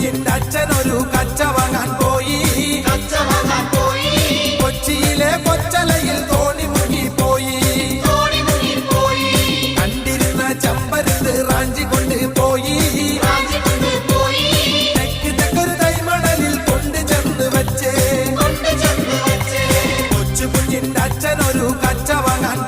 കുഞ്ഞിന്റെ അച്ഛനൊരു കച്ച വാങ്ങാൻ പോയി. കൊച്ചിയിലെ കൊച്ചലയിൽ തോണി മുങ്ങിപ്പോയി. കണ്ടിരുന്ന ചമ്പരത്ത് റാഞ്ചി കൊണ്ട് പോയി. തെക്കൊരു തൈമണലിൽ കൊണ്ട് ചെന്ന് വെച്ചേ. കൊച്ചു കുഞ്ഞിന്റെ അച്ഛനൊരു കച്ച വാങ്ങാൻ